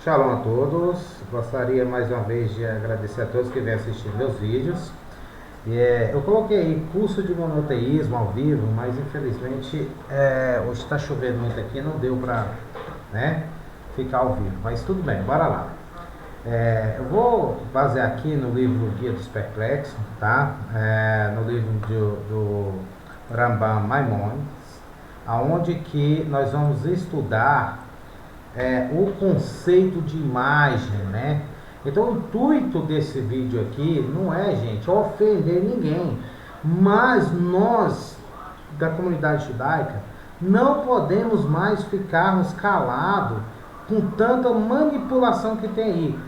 Shalom a todos. Gostaria mais uma vez de agradecer a todos que vêm assistir meus vídeos. Eu coloquei aí curso de monoteísmo ao vivo, mas infelizmente hoje está chovendo muito aqui, não deu para, ficar ao vivo. Mas tudo bem, bora lá. Eu vou basear aqui no livro Guia dos Perplexos, tá? No livro do Rambam Maimonides, aonde que nós vamos estudar o conceito de imagem, né? Então o intuito desse vídeo aqui não é, gente, ofender ninguém, mas nós da comunidade judaica não podemos mais ficarmos calados com tanta manipulação que tem aí.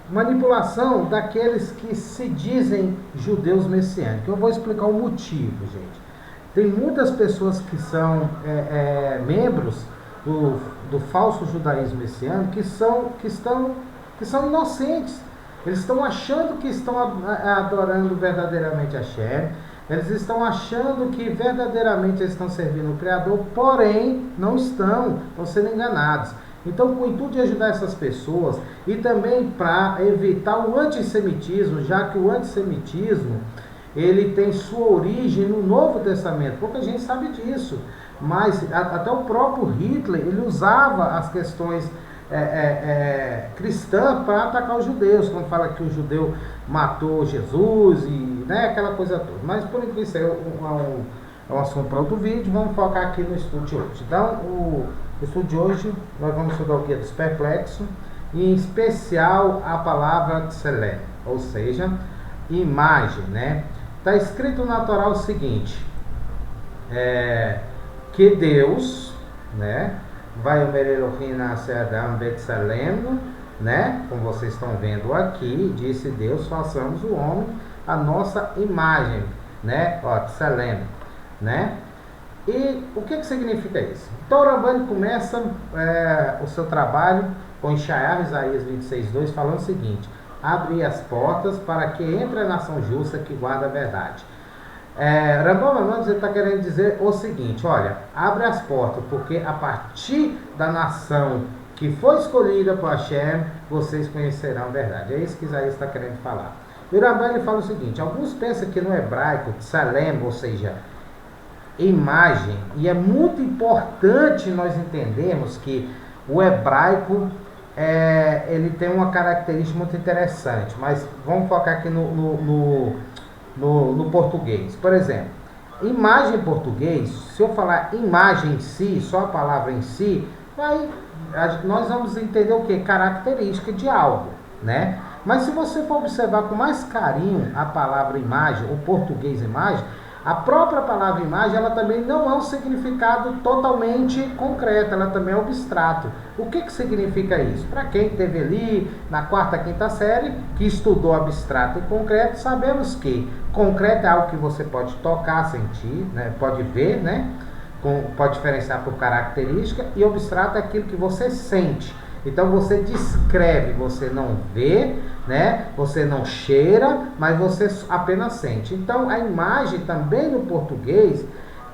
Manipulação daqueles que se dizem judeus messiânicos. Eu vou explicar o motivo, gente. Tem muitas pessoas que são membros do falso judaísmo messiânico que são inocentes. Eles estão achando que estão adorando verdadeiramente a Hashem. Eles estão achando que verdadeiramente eles estão servindo o Criador, porém não estão sendo enganados. Então, com o intuito de ajudar essas pessoas e também para evitar o antissemitismo, já que o antissemitismo ele tem sua origem no Novo Testamento, pouca gente sabe disso, mas até o próprio Hitler ele usava as questões cristãs para atacar os judeus, quando fala que o judeu matou Jesus e aquela coisa toda. Mas por enquanto isso é um assunto para outro vídeo. Vamos focar aqui no estudo de hoje. Então, o estudo de hoje nós vamos estudar o Guia dos Perplexos, e em especial a palavra tselem, ou seja, imagem, Está escrito na Torá o seguinte, que Deus, vai o Elohim nascer Adam Betsalem, como vocês estão vendo aqui, disse Deus, façamos o homem a nossa imagem, Tselem, E o que significa isso? Então o Rambam começa o seu trabalho com Isaías 26:2, falando o seguinte: abre as portas para que entre a nação justa que guarda a verdade. Rambam está querendo dizer o seguinte: olha, abre as portas, porque a partir da nação que foi escolhida por Hashem, vocês conhecerão a verdade. É isso que Isaías está querendo falar. E o Rambam ele fala o seguinte: alguns pensam que no hebraico, tsalem, ou seja, imagem, e é muito importante nós entendermos que o hebraico ele tem uma característica muito interessante, mas vamos focar aqui no português. Por exemplo, imagem em português, se eu falar imagem em si, só a palavra em si, nós vamos entender o que? Característica de algo, Mas se você for observar com mais carinho a palavra imagem, o português imagem, a própria palavra imagem, ela também não é um significado totalmente concreto, ela também é abstrato. O que significa isso? Para quem esteve ali na 4ª, 5ª série, que estudou abstrato e concreto, sabemos que concreto é algo que você pode tocar, sentir, pode ver, pode diferenciar por característica, e abstrato é aquilo que você sente. Então você descreve, você não vê, você não cheira, mas você apenas sente. Então a imagem também no português,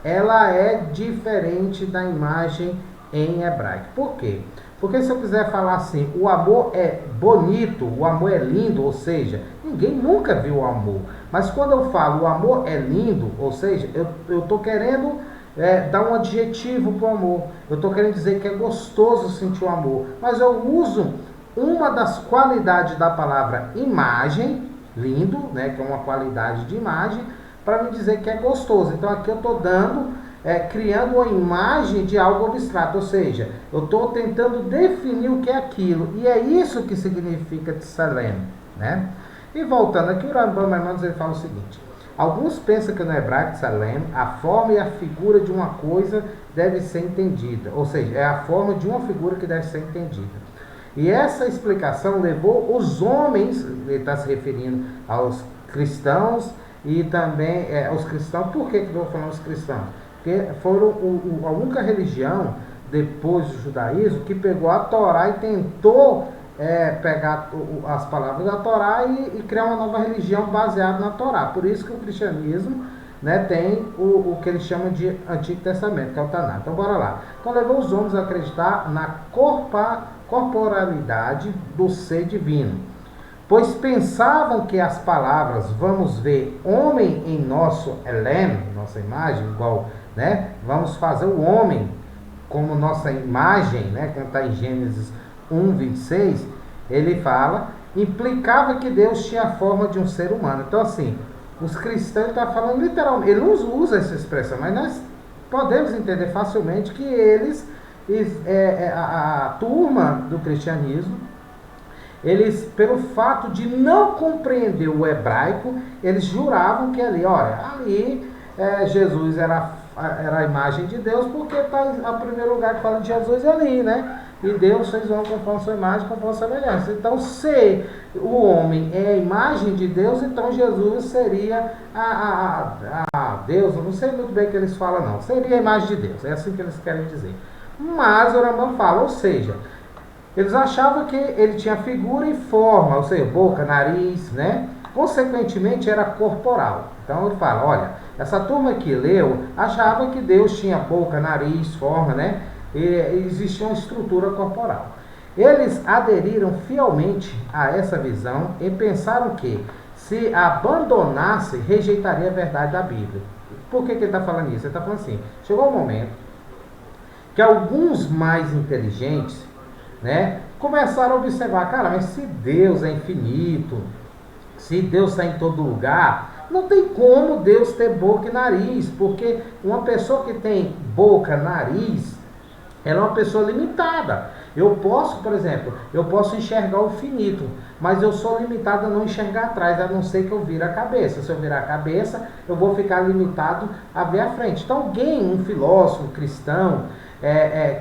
ela é diferente da imagem em hebraico. Por quê? Porque se eu quiser falar assim, o amor é bonito, o amor é lindo, ou seja, ninguém nunca viu o amor. Mas quando eu falo o amor é lindo, ou seja, eu estou querendo dar um adjetivo para o amor. Eu estou querendo dizer que é gostoso sentir o amor. Mas eu uso uma das qualidades da palavra imagem, lindo, que é uma qualidade de imagem, para me dizer que é gostoso. Então aqui eu estou criando uma imagem de algo abstrato, ou seja, eu estou tentando definir o que é aquilo. E é isso que significa tselem, E voltando aqui, o Rambam Maimonides ele fala o seguinte: alguns pensam que no hebraico tselem, a forma e a figura de uma coisa deve ser entendida. Ou seja, é a forma de uma figura que deve ser entendida. E essa explicação levou os homens, ele está se referindo aos cristãos e também aos cristãos. Por que eu estou falando os cristãos? Porque foram a única religião, depois do judaísmo, que pegou a Torá e tentou pegar as palavras da Torá e criar uma nova religião baseada na Torá. Por isso que o cristianismo né, tem o que ele chama de Antigo Testamento, que é o Taná. Então bora lá. Então levou os homens a acreditar na corporalidade do ser divino, pois pensavam que as palavras vamos ver homem em nosso elem, nossa imagem, igual, né, vamos fazer o homem como nossa imagem, né, como está em Gênesis 1:26, ele fala, implicava que Deus tinha a forma de um ser humano. Então assim, os cristãos estão falando literalmente, ele não usa essa expressão, mas nós podemos entender facilmente que eles, a turma do cristianismo, eles, pelo fato de não compreender o hebraico, eles juravam que ali, olha, ali Jesus era a imagem de Deus, porque está em primeiro lugar que fala de Jesus ali, né? E Deus fez o homem conforme a sua imagem, conforme a sua semelhança. Então, se o homem é a imagem de Deus, então Jesus seria a Deus. Eu não sei muito bem o que eles falam, não. Seria a imagem de Deus, é assim que eles querem dizer. Mas o Rambam fala, ou seja, eles achavam que ele tinha figura e forma, ou seja, boca, nariz, né? Consequentemente, era corporal. Então, ele fala, olha, essa turma que leu achava que Deus tinha boca, nariz, forma, né? E existia uma estrutura corporal. Eles aderiram fielmente a essa visão e pensaram que, se abandonasse, rejeitaria a verdade da Bíblia. Por que ele está falando isso? Ele está falando assim, chegou um momento que alguns mais inteligentes, né, começaram a observar, cara, mas se Deus é infinito, se Deus está em todo lugar, não tem como Deus ter boca e nariz, porque uma pessoa que tem boca, nariz, ela é uma pessoa limitada. Eu posso, por exemplo, eu posso enxergar o finito, mas eu sou limitado a não enxergar atrás, a não ser que eu vire a cabeça. Se eu virar a cabeça, eu vou ficar limitado a ver a frente. Então alguém, um filósofo, um cristão,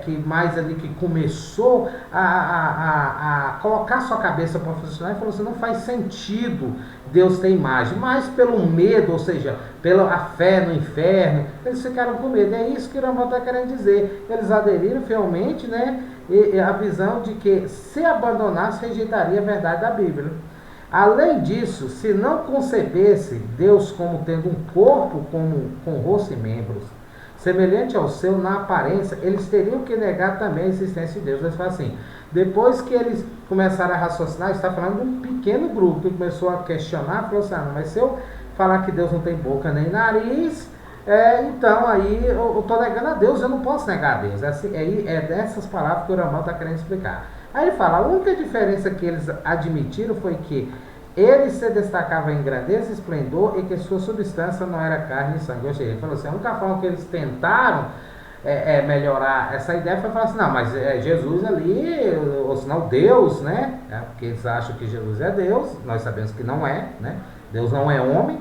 que mais ali que começou a colocar sua cabeça para funcionar, e falou assim, não faz sentido Deus ter imagem, mas pelo medo, ou seja, pela a fé no inferno, eles ficaram com medo. É isso que o Rambam está querendo dizer. Eles aderiram fielmente, né, e a visão de que, se abandonasse, rejeitaria a verdade da Bíblia. Além disso, se não concebesse Deus como tendo um corpo com rosto e membros, semelhante ao seu na aparência, eles teriam que negar também a existência de Deus. Eles falam assim, depois que eles começaram a raciocinar, está falando de um pequeno grupo que começou a questionar, falou assim, mas se eu falar que Deus não tem boca nem nariz, então aí eu estou negando a Deus, eu não posso negar a Deus. É dessas palavras que o Rambam está querendo explicar. Aí ele fala, a única diferença que eles admitiram foi que ele se destacava em grandeza e esplendor e que sua substância não era carne e sangue. Ou seja, ele falou assim, a única forma que eles tentaram melhorar essa ideia foi falar assim, não, mas Jesus ali, ou senão Deus, né? Porque eles acham que Jesus é Deus, nós sabemos que não é, né? Deus não é homem.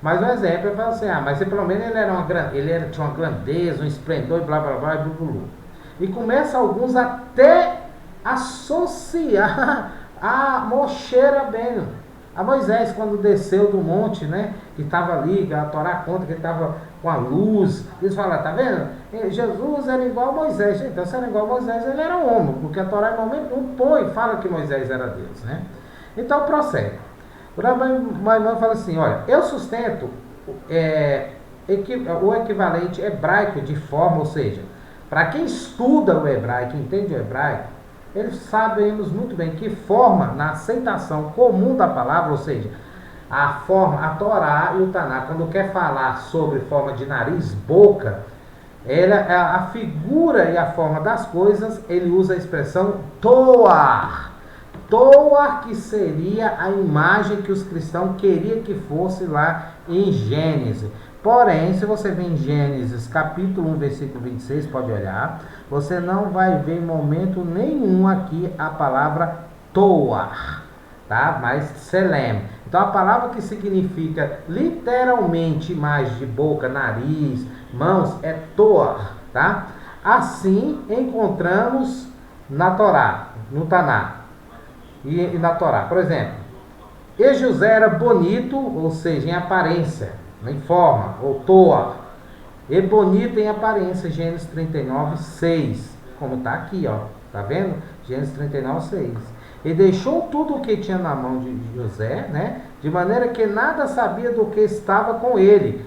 Mas um exemplo, ele fala assim, mas pelo menos tinha uma grandeza, um esplendor e blá blá blá e blá blá. E começa alguns até associar a Moshe Rabbeinu, a Moisés, quando desceu do monte, né, que estava ali, a Torá conta que ele estava com a luz, eles falam, tá vendo? Jesus era igual a Moisés. Então, se era igual a Moisés, ele era homem, porque a Torá em momento não fala que Moisés era Deus, né? Então, prossegue. O Rambam fala assim, olha, eu sustento o equivalente hebraico de forma, ou seja, para quem estuda o hebraico, entende o hebraico, eles sabemos muito bem que forma, na aceitação comum da palavra, ou seja, a forma, a Torá e o Taná, quando quer falar sobre forma de nariz, boca, a figura e a forma das coisas, ele usa a expressão Toar. Toar, que seria a imagem que os cristãos queriam que fosse lá em Gênesis. Porém, se você ver em Gênesis capítulo 1, versículo 26, pode olhar, você não vai ver em momento nenhum aqui a palavra Toar, tá? Mas Selem. Então a palavra que significa literalmente imagem de boca, nariz, mãos, é Toar, tá? Assim encontramos na Torá, no Taná e na Torá. Por exemplo, e José era bonito, ou seja, em aparência, em forma, ou toa, e bonito em aparência, Gênesis 39, 6, como está aqui, ó, tá vendo? Gênesis 39, 6. E deixou tudo o que tinha na mão de José, né? De maneira que nada sabia do que estava com ele.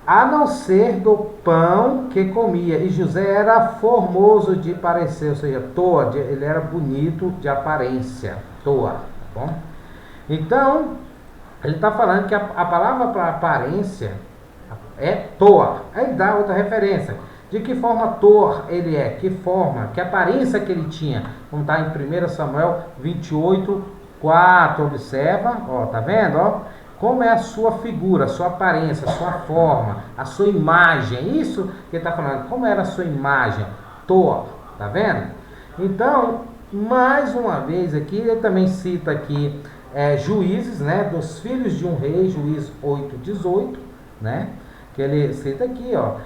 a não ser do pão que comia. E José era formoso de parecer, ou seja, toa, ele era bonito de aparência, toa, tá bom? Então, ele está falando que a palavra para aparência é toa. Aí dá outra referência. De que forma toa ele é? Que forma? Que aparência que ele tinha? Como está em 1 Samuel 28, 4. Observa, ó, tá vendo? Ó, como é a sua figura, a sua aparência, a sua forma, a sua imagem. Isso que ele está falando. Como era a sua imagem? Toa, tá vendo? Então, mais uma vez aqui, ele também cita aqui Juízes, né? Dos filhos de um rei, Juízes 8:18, né? Que ele cita aqui, ó.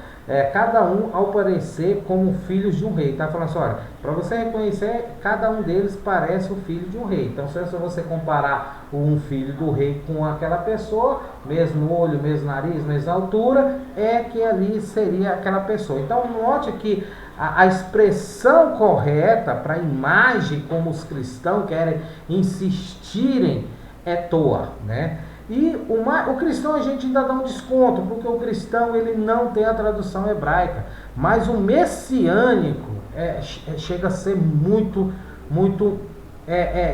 Cada um ao parecer como filhos de um rei. Tá falando assim, olha, para você reconhecer, cada um deles parece o filho de um rei. Então, se você comparar um filho do rei com aquela pessoa, mesmo olho, mesmo nariz, mesma altura, é que ali seria aquela pessoa. Então, note que a expressão correta para a imagem, como os cristãos querem insistirem, é toa, né? E o cristão a gente ainda dá um desconto, porque o cristão ele não tem a tradução hebraica, mas o messiânico chega a ser muito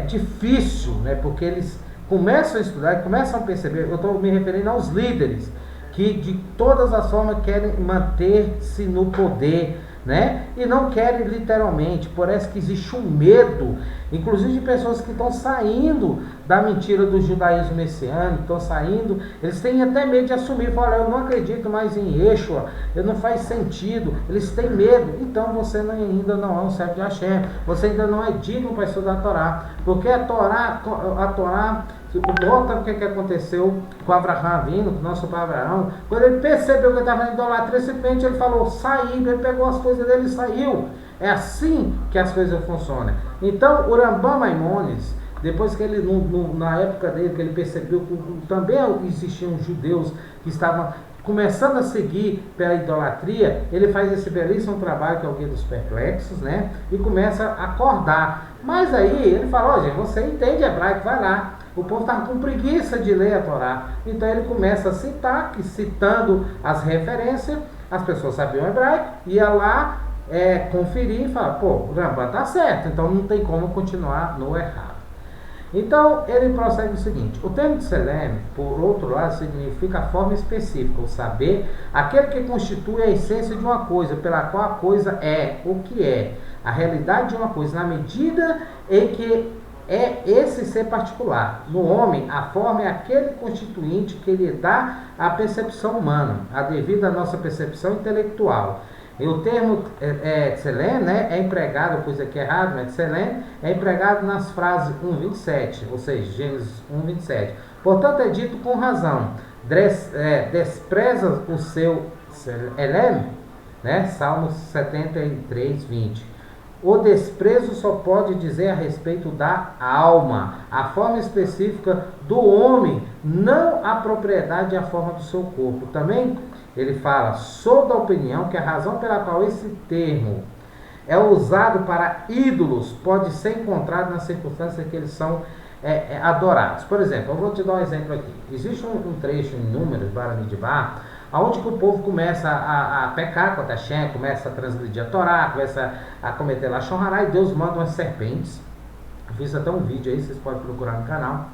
difícil, né? Porque eles começam a estudar, começam a perceber, eu estou me referindo aos líderes, que de todas as formas querem manter-se no poder, né? E não querem literalmente, parece que existe um medo, inclusive de pessoas que estão saindo da mentira do judaísmo messiânico, estão saindo, eles têm até medo de assumir, falar, eu não acredito mais em Yeshua, não faz sentido, eles têm medo. Então você ainda não é um servo de Hashem, você ainda não é digno para estudar a Torá, porque a Torá nota o que aconteceu com Abraão vindo, com nosso pai Abraão, quando ele percebeu que ele estava em idolatria, simplesmente ele falou, saí, ele pegou as coisas dele e saiu. É assim que as coisas funcionam. Então, o Rambam Maimonides, depois que ele, na época dele, que ele percebeu que também existiam judeus que estavam começando a seguir pela idolatria, ele faz esse belíssimo trabalho que é o Guia dos Perplexos, né? E começa a acordar. Mas aí ele fala, gente, você entende hebraico, vai lá. O povo estava com preguiça de ler a Torá. Então ele começa a citar, citando as referências, as pessoas sabiam hebraico, ia lá conferir e falar, pô, o Rambam está certo, então não tem como continuar no errado. Então, ele prossegue o seguinte, o termo de Selem, por outro lado, significa a forma específica, o saber, aquele que constitui a essência de uma coisa, pela qual a coisa é o que é, a realidade de uma coisa, na medida em que é esse ser particular. No homem, a forma é aquele constituinte que lhe dá a percepção humana, a devida à nossa percepção intelectual. E o termo Tselem, né, é empregado, pois aqui é errado, mas Tselem é empregado nas frases 1:27, ou seja, Gênesis 1:27. Portanto, é dito com razão, despreza o seu Elem, né, Salmos 73:20. O desprezo só pode dizer a respeito da alma, a forma específica do homem, não a propriedade e a forma do seu corpo. Também ele fala, sou da opinião que a razão pela qual esse termo é usado para ídolos pode ser encontrado nas circunstâncias que eles são adorados. Por exemplo, eu vou te dar um exemplo aqui. Existe um trecho em Números, Baramidbar, onde que o povo começa a pecar contra Hashem, começa a transgredir a Torá, começa a cometer Lashon Hará, e Deus manda umas serpentes. Eu fiz até um vídeo aí, vocês podem procurar no canal.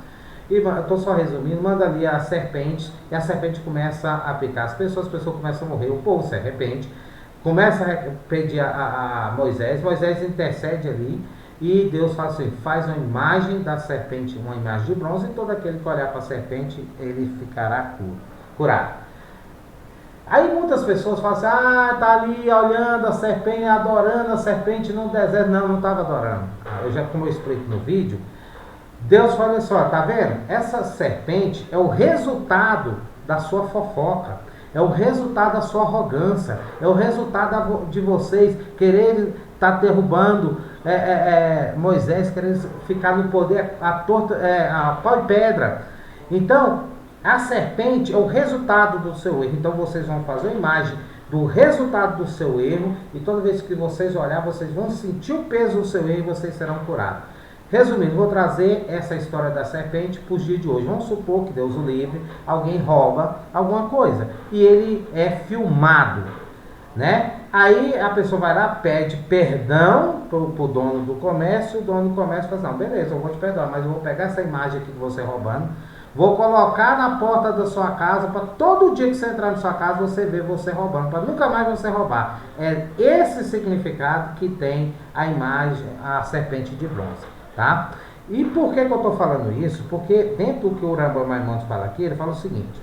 E eu estou só resumindo, manda ali a serpente, e a serpente começa a picar as pessoas começam a morrer, o povo se arrepende, começa a pedir a Moisés, Moisés intercede ali, e Deus fala assim, faz uma imagem da serpente, uma imagem de bronze, e todo aquele que olhar para a serpente, ele ficará curado. Aí muitas pessoas falam assim, tá ali olhando a serpente, adorando a serpente no deserto. Não estava adorando. Como eu explico no vídeo, Deus fala assim, tá vendo? Essa serpente é o resultado da sua fofoca, é o resultado da sua arrogância, é o resultado de vocês quererem estar derrubando Moisés, querendo ficar no poder a pau e pedra. Então, a serpente é o resultado do seu erro. Então vocês vão fazer a imagem do resultado do seu erro, e toda vez que vocês olhar, vocês vão sentir o peso do seu erro e vocês serão curados. Resumindo, vou trazer essa história da serpente para os dias de hoje. Vamos supor que Deus o livre, alguém rouba alguma coisa e ele é filmado, né? Aí a pessoa vai lá, pede perdão pro dono do comércio, o dono do comércio fala assim, não, beleza, eu vou te perdoar, mas eu vou pegar essa imagem aqui de você roubando, vou colocar na porta da sua casa, para todo dia que você entrar na sua casa, você ver você roubando, para nunca mais você roubar. É esse significado que tem a imagem, a serpente de bronze, tá? E por que eu estou falando isso? Porque dentro do que o Rambam Maimonides fala aqui, ele fala o seguinte,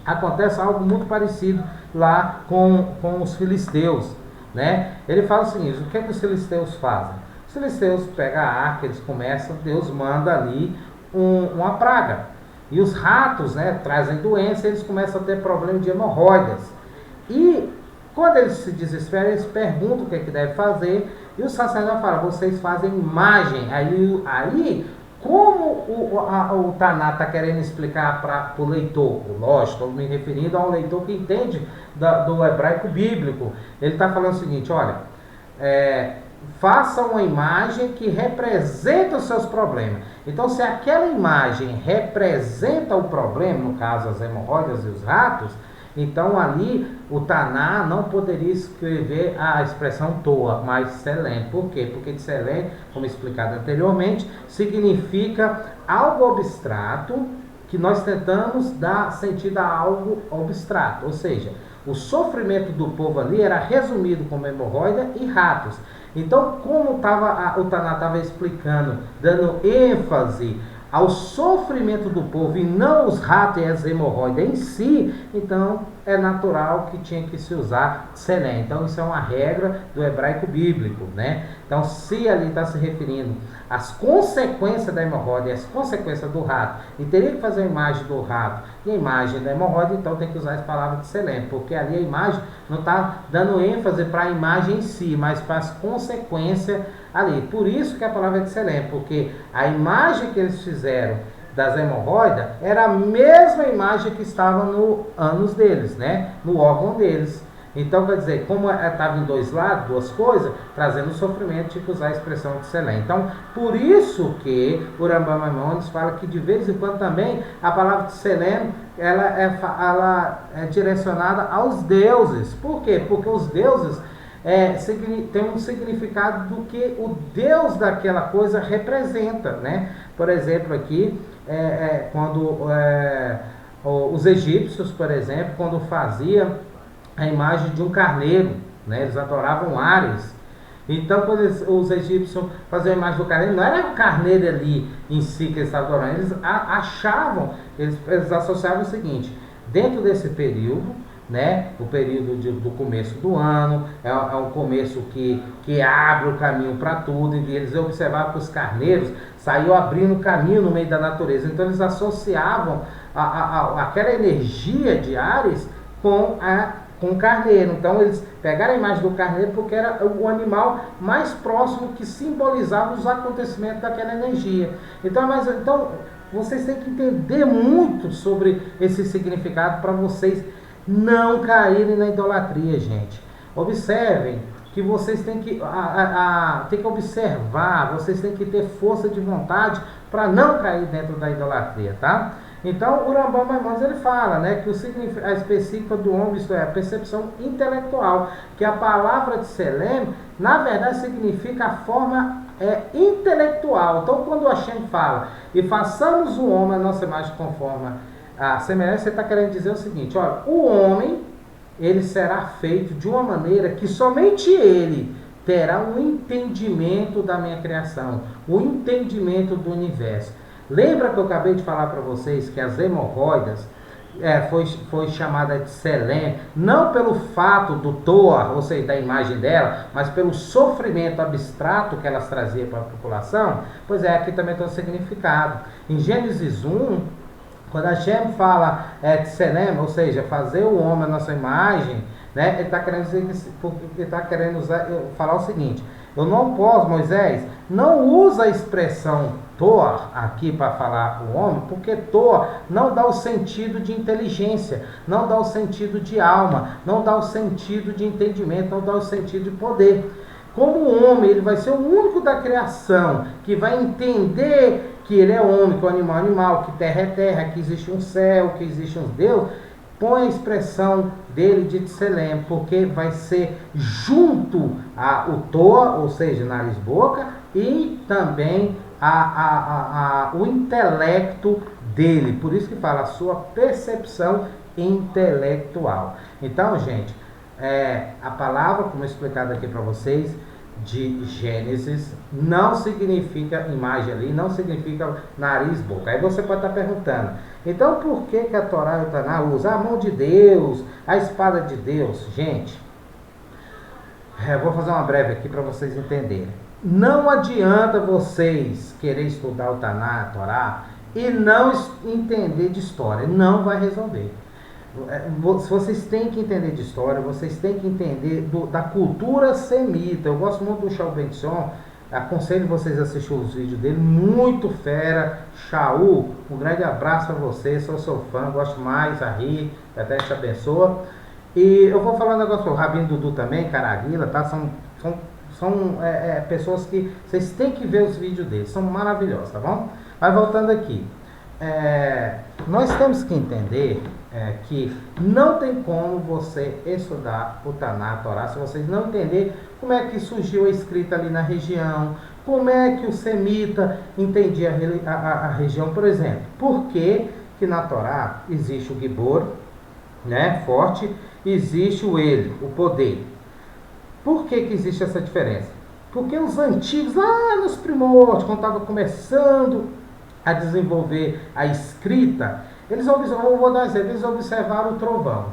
acontece algo muito parecido lá com os filisteus, né? Ele fala o seguinte, o que é que os filisteus fazem? Os filisteus pegam a arca, eles começam, Deus manda ali uma praga. E os ratos, né, trazem doença, eles começam a ter problema de hemorroidas. E quando eles se desesperam, eles perguntam o que é que deve fazer, e o sacerdote fala, vocês fazem imagem. Aí como o Taná está querendo explicar para o leitor, lógico, estou me referindo a um leitor que entende do hebraico bíblico, ele está falando o seguinte, olha, faça uma imagem que representa os seus problemas. Então, se aquela imagem representa o problema, no caso as hemorroidas e os ratos, então ali o Taná não poderia escrever a expressão toa, mas Selem. Por quê? Porque de Selem, como explicado anteriormente, significa algo abstrato que nós tentamos dar sentido a algo abstrato. Ou seja, o sofrimento do povo ali era resumido como hemorroida e ratos. Então, como o Taná estava explicando, dando ênfase ao sofrimento do povo e não os ratos e as hemorroidas em si, então é natural que tinha que se usar Selem. Então isso é uma regra do hebraico bíblico, né? Então se ali está se referindo às consequências da hemorroida e às consequências do rato, e teria que fazer a imagem do rato e a imagem da hemorroida, então tem que usar as palavras de Selem, porque ali a imagem não está dando ênfase para a imagem em si, mas para as consequências ali. Por isso que a palavra é de Selem, porque a imagem que eles fizeram das hemorroidas era a mesma imagem que estava no ânus deles, né? No órgão deles. Então, quer dizer, como estava em dois lados, duas coisas, trazendo sofrimento, tinha que usar a expressão de Selem. Então, por isso que o Rambam Maimonides fala que de vez em quando também a palavra de Selem ela é direcionada aos deuses. Por quê? Porque os deuses tem um significado do que o Deus daquela coisa representa, né? Por exemplo, aqui, quando os egípcios, por exemplo, quando faziam a imagem de um carneiro, né? Eles adoravam Ares. Então, quando os egípcios faziam a imagem do carneiro, não era o carneiro ali em si que eles estavam adorando, eles achavam, eles associavam o seguinte, dentro desse período, né, o período do começo do ano, é um começo que abre o caminho para tudo, e eles observavam que os carneiros saíam abrindo caminho no meio da natureza, então eles associavam aquela energia de Ares com o carneiro. Então eles pegaram a imagem do carneiro porque era o animal mais próximo que simbolizava os acontecimentos daquela energia. Então vocês têm que entender muito sobre esse significado para vocês não caírem na idolatria, gente. Observem que vocês têm que observar, vocês têm que ter força de vontade para não cair dentro da idolatria, tá? Então, o Rambam Maimonides ele fala, né, que a específica do homem, isto é, a percepção intelectual, que a palavra de Selem, na verdade, significa a forma intelectual. Então, quando o Hashem fala, e façamos o homem a nossa imagem conforme a semelhança, você está querendo dizer o seguinte, olha, o homem, ele será feito de uma maneira que somente ele terá um entendimento da minha criação, o entendimento do universo. Lembra que eu acabei de falar para vocês que as hemorroidas foi chamada de Selem, não pelo fato do Toa, ou seja, da imagem dela, mas pelo sofrimento abstrato que elas traziam para a população? Pois é, aqui também tem um significado. Em Gênesis 1, quando a Hashem fala de Selem, ou seja, fazer o homem a nossa imagem, né, ele está querendo falar o seguinte, eu não posso, Moisés, não usa a expressão Toa aqui para falar o homem, porque Toa não dá o sentido de inteligência, não dá o sentido de alma, não dá o sentido de entendimento, não dá o sentido de poder. como homem, ele vai ser o único da criação que vai entender que ele é homem, que o animal é animal, que terra é terra, que existe um céu, que existe um Deus. Põe a expressão dele de Tselem, porque vai ser junto o Toa, ou seja, nariz-boca, e também o intelecto dele. Por isso que fala a sua percepção intelectual. Então, gente, a palavra, como explicado aqui para vocês, de Gênesis, não significa imagem ali, não significa nariz, boca. Aí você pode estar perguntando, então por que a Torá e o Taná usa a mão de Deus, a espada de Deus? Gente, eu vou fazer uma breve aqui para vocês entenderem. Não adianta vocês querer estudar o Taná, a Torá, e não entender de história, não vai resolver. Vocês têm que entender de história, vocês têm que entender da cultura semita. Eu gosto muito do Shaul Ben-Sion, aconselho vocês a assistir os vídeos dele, muito fera. Shaul, um grande abraço para vocês, sou seu fã, gosto mais, a rir, até te abençoa. E eu vou falar um negócio para o Rabino Dudu também, Caraguila, tá? São pessoas que vocês têm que ver os vídeos deles, são maravilhosos, tá bom? Mas voltando aqui, nós temos que entender que não tem como você estudar o Taná, a Torá, se vocês não entenderem como é que surgiu a escrita ali na região, como é que o semita entendia a região, por exemplo. Por que na Torá existe o Gibor, né, forte, existe o ele, o poder. Por que existe essa diferença? Porque os antigos, lá nos primórdios, quando estava começando a desenvolver a escrita, eles observaram o trovão.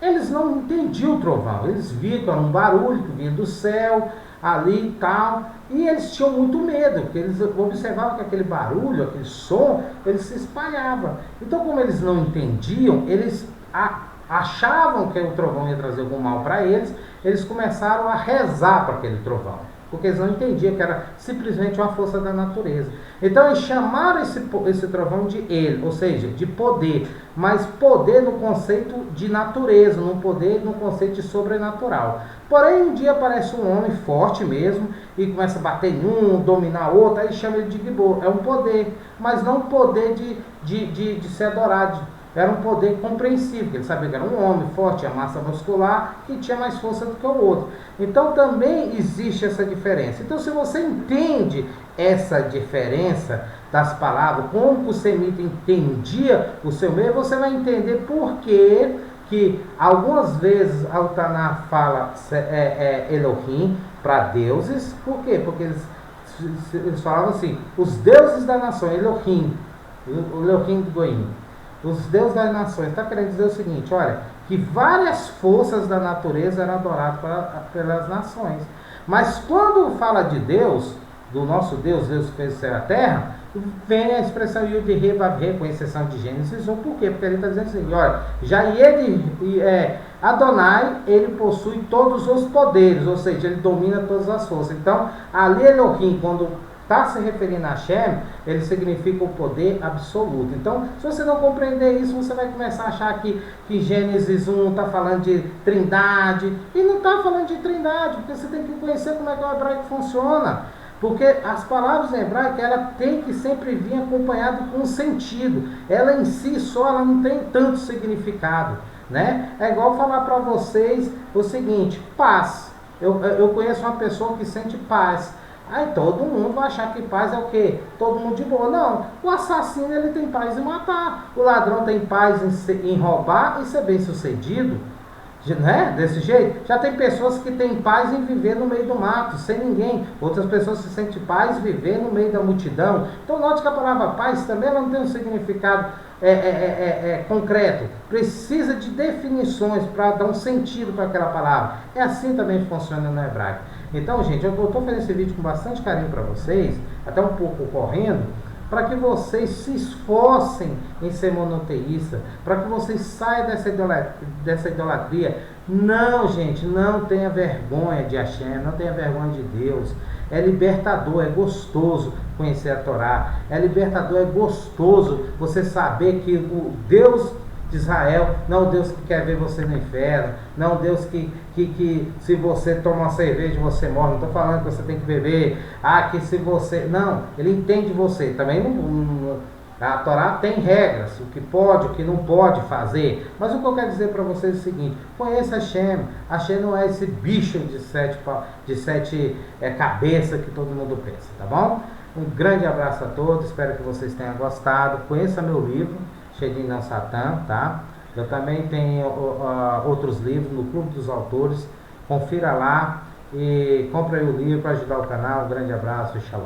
Eles não entendiam o trovão, eles viam que era um barulho que vinha do céu, ali e tal, e eles tinham muito medo, porque eles observavam que aquele barulho, aquele som, ele se espalhava. Então, como eles não entendiam, eles achavam que o trovão ia trazer algum mal para eles, eles começaram a rezar para aquele trovão, porque eles não entendiam que era simplesmente uma força da natureza. Então eles chamaram esse trovão de ele, ou seja, de poder, mas poder no conceito de natureza, não poder no conceito de sobrenatural. Porém, um dia aparece um homem forte mesmo, e começa a bater em um, dominar outro, aí chama ele de Gibor. É um poder, mas não um poder de ser adorado. Era um poder compreensível, ele sabia que era um homem forte, tinha massa muscular, que tinha mais força do que o outro. Então também existe essa diferença. Então, se você entende essa diferença das palavras, como o semita entendia o seu meio, você vai entender por que algumas vezes a Taná fala Elohim para deuses. Por quê? Porque eles falavam assim, os deuses da nação, Elohim, o Elohim do Goim. Os deuses das nações, está querendo dizer o seguinte, olha, que várias forças da natureza eram adoradas pelas nações. Mas quando fala de Deus, do nosso Deus, Deus que fez o céu e a terra, vem a expressão Yud He Vav He, com exceção de Gênesis 1. Por quê? Porque ele está dizendo assim, olha, já ele, Adonai, ele possui todos os poderes, ou seja, ele domina todas as forças. Então, ali Elohim, quando está se referindo a Hashem, ele significa o poder absoluto. Então, se você não compreender isso, você vai começar a achar que Gênesis 1 está falando de trindade, e não está falando de trindade, porque você tem que conhecer como é que o hebraico funciona. Porque as palavras em hebraico, ela tem que sempre vir acompanhado com um sentido. Ela em si só, ela não tem tanto significado, né? É igual falar para vocês o seguinte, paz. Eu conheço uma pessoa que sente paz. Aí todo mundo vai achar que paz é o quê? Todo mundo de boa. Não, o assassino ele tem paz em matar. O ladrão tem paz em roubar e ser bem sucedido. Né? Desse jeito. Já tem pessoas que têm paz em viver no meio do mato, sem ninguém. Outras pessoas se sentem paz em viver no meio da multidão. Então note que a palavra paz também ela não tem um significado concreto. Precisa de definições para dar um sentido para aquela palavra. É assim também que funciona no hebraico. Então, gente, eu estou fazendo esse vídeo com bastante carinho para vocês, até um pouco correndo, para que vocês se esforcem em ser monoteísta, para que vocês saiam dessa idolatria. Não, gente, não tenha vergonha de Hashem, não tenha vergonha de Deus. É libertador, é gostoso conhecer a Torá. É libertador, é gostoso você saber que o Deus de Israel, não o Deus que quer ver você no inferno, não o Deus que se você toma uma cerveja você morre. Não estou falando que você tem que beber, que se você... Não, ele entende você. Também a Torá tem regras, o que pode, o que não pode fazer. Mas o que eu quero dizer para vocês é o seguinte: conheça Hashem. Hashem não é esse bicho de sete cabeças que todo mundo pensa, tá bom? Um grande abraço a todos, espero que vocês tenham gostado. Conheça meu livro, Shedin Não Satã, tá? Eu também tenho outros livros no Clube dos Autores. Confira lá e compre aí o livro para ajudar o canal. Um grande abraço e shalom.